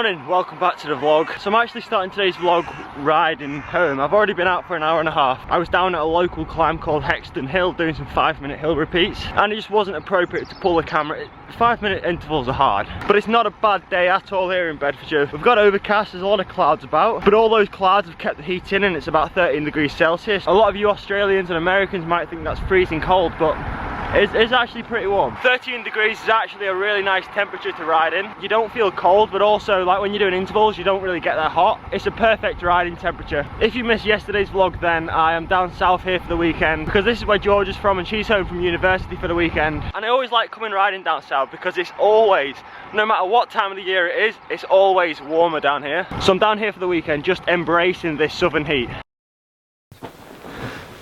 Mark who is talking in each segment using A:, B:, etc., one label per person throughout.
A: Morning, welcome back to the vlog. So I'm actually starting today's vlog riding home. I've already been out for an hour and a half. I was down at a local climb called Hexton Hill doing some 5-minute hill repeats, and it just wasn't appropriate to pull the camera. 5-minute intervals are hard, but it's not a bad day at all here in Bedfordshire. We've got overcast, there's a lot of clouds about, but all those clouds have kept the heat in and it's about 13 degrees Celsius. A lot of you Australians and Americans might think that's freezing cold, but it's actually pretty warm. 13 degrees is actually a really nice temperature to ride in. You don't feel cold, but also like when you're doing intervals, you don't really get that hot. It's a perfect riding temperature. If you missed yesterday's vlog, then I am down south here for the weekend because this is where Georgia's from and she's home from university for the weekend. And I always like coming riding down south because it's always, no matter what time of the year it is, it's always warmer down here. So I'm down here for the weekend just embracing this southern heat.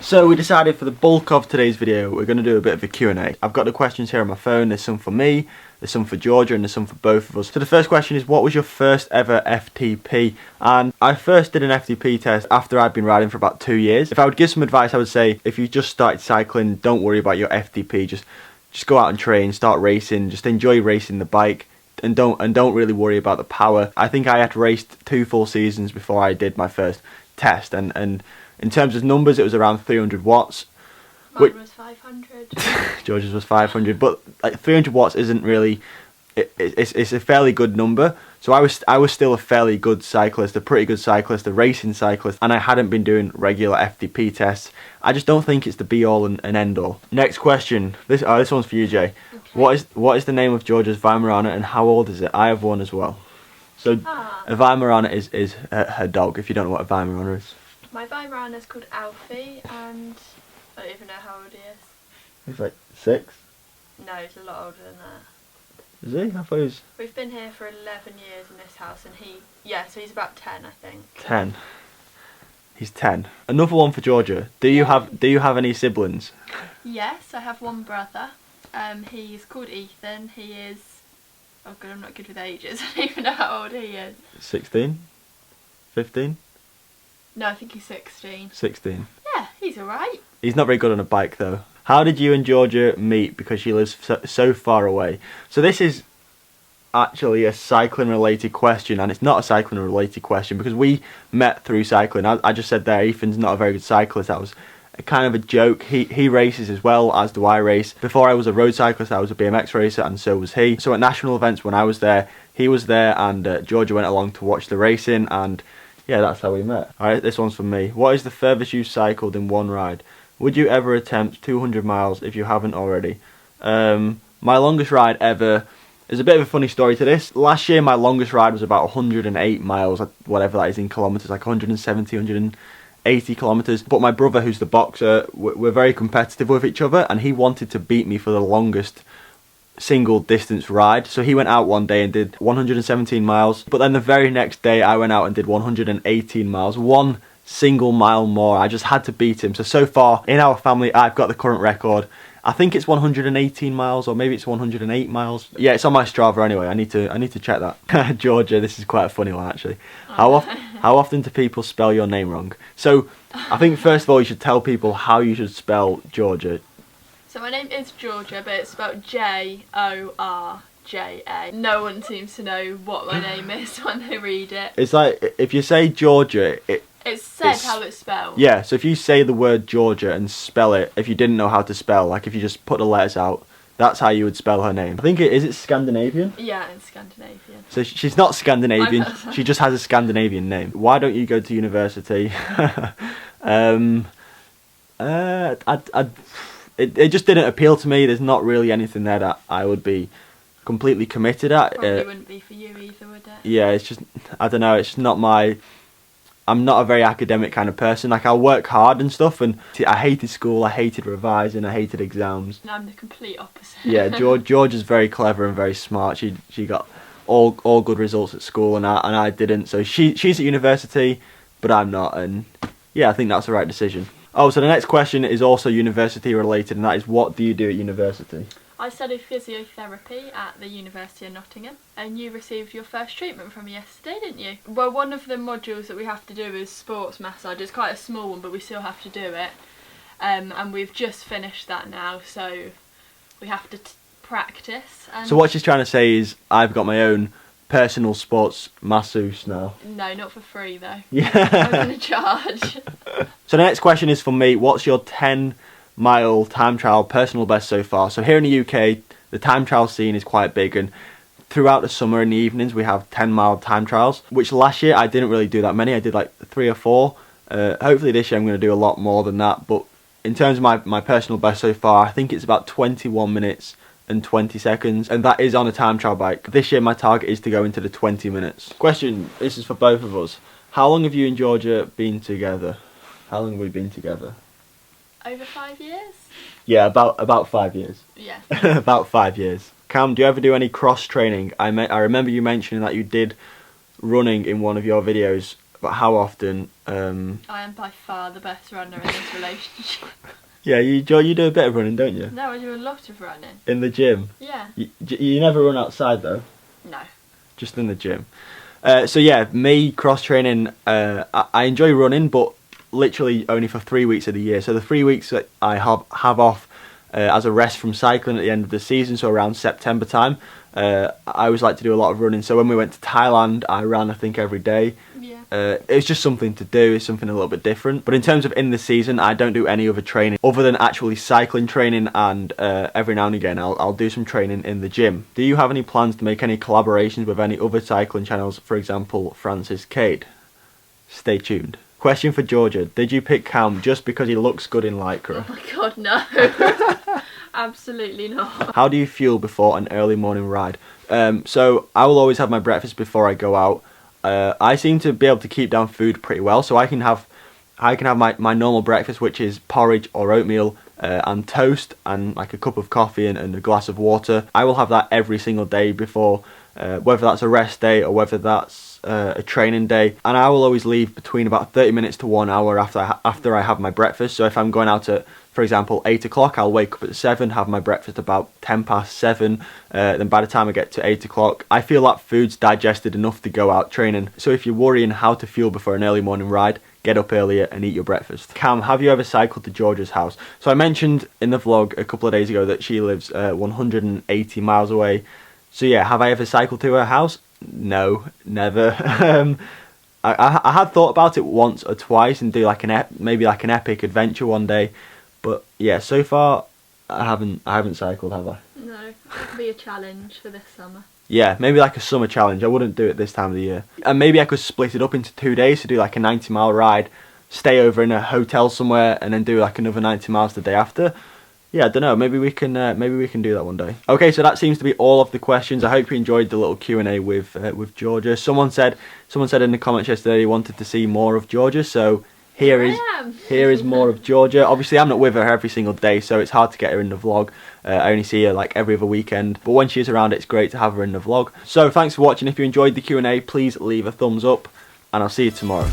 A: So we decided for the bulk of today's video we're going to do a bit of a Q&A. I've got the questions here on my phone. There's some for me, there's some for Georgia, and there's some for both of us. So the first question is, what was your first ever FTP? And I first did an FTP test after I'd been riding for about 2 years. If I would give some advice, I would say if you just started cycling, don't worry about your FTP. Just go out and train, start racing, just enjoy racing the bike. And don't really worry about the power. I think I had raced 2 full seasons before I did my first test, and in terms of numbers, it was around 300 watts.
B: Mine was 500.
A: George's was 500, but like 300 watts isn't really. It's a fairly good number. So I was still a fairly good cyclist, a pretty good cyclist, a racing cyclist, and I hadn't been doing regular FTP tests. I just don't think it's the be all and end all. Next question. This one's for you, Jay. Okay. What is the name of Georgia's Weimaraner and how old is it? I have one as well. So a Weimaraner is her dog. If you don't know what a Weimaraner is.
B: My Weimaraner is called Elphick, and I don't even know how old he is.
A: He's like 6?
B: No, he's a lot older than that.
A: Is he? I thought he was...
B: We've been here for 11 years in this house, and so he's about 10, I think.
A: 10. He's 10. Another one for Georgia. Do you have any siblings?
B: Yes, I have one brother. He's called Ethan. He is... Oh god, I'm not good with ages. I don't even know how old he is.
A: 16? 15?
B: No, I think he's 16.
A: 16.
B: Yeah, he's alright.
A: He's not very good on a bike though. How did you and Georgia meet? Because she lives so far away. So this is actually a cycling related question, and it's not a cycling related question because we met through cycling. I just said there, Ethan's not a very good cyclist. That was a kind of a joke. He races as well, as do I race. Before I was a road cyclist, I was a BMX racer, and so was he. So at national events when I was there, he was there, and Georgia went along to watch the racing, and yeah, that's how we met. Alright, this one's from me. What is the furthest you've cycled in one ride? Would you ever attempt 200 miles if you haven't already? My longest ride ever... There's a bit of a funny story to this. Last year, my longest ride was about 108 miles, whatever that is in kilometres, like 170, 180 kilometres. But my brother, who's the boxer, we're very competitive with each other, and he wanted to beat me for the longest single distance ride. So he went out one day and did 117 miles, but then the very next day I went out and did 118 miles, 1 single mile more. I just had to beat him. So far in our family, I've got the current record. I think it's 118 miles, or maybe it's 108 miles. Yeah, it's on my Strava anyway. I need to check that. Georgia, this is quite a funny one actually. How often do people spell your name wrong? So I think first of all you should tell people how you should spell Georgia.
B: So my name is Georgia, but it's spelled Georja. No one seems to know what my name is when they read it. It's
A: like, if you say Georgia,
B: it's said how it's spelled.
A: Yeah, so if you say the word Georgia and spell it, if you didn't know how to spell, like if you just put the letters out, that's how you would spell her name. I think is it Scandinavian?
B: Yeah, it's Scandinavian.
A: So she's not Scandinavian, she just has a Scandinavian name. Why don't you go to university? It just didn't appeal to me. There's not really anything there that I would be completely committed at.
B: Probably wouldn't be for you either, would it?
A: Yeah, it's just, I don't know, it's just not my... I'm not a very academic kind of person. Like, I'll work hard and stuff, and I hated school, I hated revising, I hated exams.
B: And I'm the complete opposite.
A: Yeah, George is very clever and very smart. She got all good results at school, and I didn't. So she's at university, but I'm not, and yeah, I think that's the right decision. Oh, so the next question is also university related, and that is, what do you do at university?
B: I studied physiotherapy at the University of Nottingham, and you received your first treatment from me yesterday, didn't you? Well, one of the modules that we have to do is sports massage. It's quite a small one, but we still have to do it. And we've just finished that now, so we have to practice. And
A: so what she's trying to say is, I've got my own personal sports masseuse now.
B: No, not for free though. I'm
A: Yeah.
B: going to charge.
A: So the next question is for me. What's your 10-mile time trial personal best so far? So here in the UK, the time trial scene is quite big, and throughout the summer in the evenings we have 10-mile time trials, which last year I didn't really do that many. I did like 3 or 4. Hopefully this year I'm going to do a lot more than that, but in terms of my personal best so far, I think it's about 21 minutes and 20 seconds, and that is on a time trial bike. This year my target is to go into the 20 minutes. Question, this is for both of us. How long have you and Georgia been together? How long have we been together?
B: Over 5 years?
A: Yeah, about 5 years.
B: Yeah.
A: About 5 years. Cam, do you ever do any cross training? I remember you mentioning that you did running in one of your videos, but how often?
B: I am by far the best runner in this relationship.
A: Yeah, you do a bit of running, don't you?
B: No, I do a lot of running.
A: In the gym?
B: Yeah.
A: You never run outside though?
B: No.
A: Just in the gym. So yeah, me cross training, I enjoy running, but literally only for 3 weeks of the year. So the 3 weeks that I have off as a rest from cycling at the end of the season, so around September time, I always like to do a lot of running. So when we went to Thailand, I ran I think every day.
B: Yeah.
A: It's just something to do, it's something a little bit different. But in terms of in the season, I don't do any other training other than actually cycling training, and every now and again I'll do some training in the gym. Do you have any plans to make any collaborations with any other cycling channels, for example Francis Cade? Stay tuned. Question for Georgia. Did you pick Cam just because he looks good in lycra?
B: Oh my god, no. Absolutely not.
A: How do you fuel before an early morning ride? So I will always have my breakfast before I go out. I seem to be able to keep down food pretty well, so I can have my normal breakfast, which is porridge or oatmeal and toast and like a cup of coffee and a glass of water. I will have that every single day before, whether that's a rest day or whether that's a training day, and I will always leave between about 30 minutes to 1 hour after I have my breakfast. So if I'm going out at, for example, 8 o'clock, I'll wake up at 7, have my breakfast about 10 past 7, then by the time I get to 8 o'clock, I feel that food's digested enough to go out training. So if you're worrying how to fuel before an early morning ride, get up earlier and eat your breakfast. Cam, have you ever cycled to Georgia's house? So I mentioned in the vlog a couple of days ago that she lives 180 miles away. So yeah, have I ever cycled to her house? No, never. I had thought about it once or twice and do like maybe like an epic adventure one day, but yeah, so far I haven't cycled, have I?
B: No, it could be a challenge for this summer.
A: Yeah, maybe like a summer challenge. I wouldn't do it this time of the year. And maybe I could split it up into 2 days to do like a 90-mile ride, stay over in a hotel somewhere, and then do like another 90 miles the day after. Yeah, I don't know. Maybe we can do that one day. Okay, so that seems to be all of the questions. I hope you enjoyed the little Q&A with Georgia. Someone said in the comments yesterday they wanted to see more of Georgia, so here is more of Georgia. Obviously, I'm not with her every single day, so it's hard to get her in the vlog. I only see her like every other weekend, but when she's around, it's great to have her in the vlog. So thanks for watching. If you enjoyed the Q&A, please leave a thumbs up, and I'll see you tomorrow.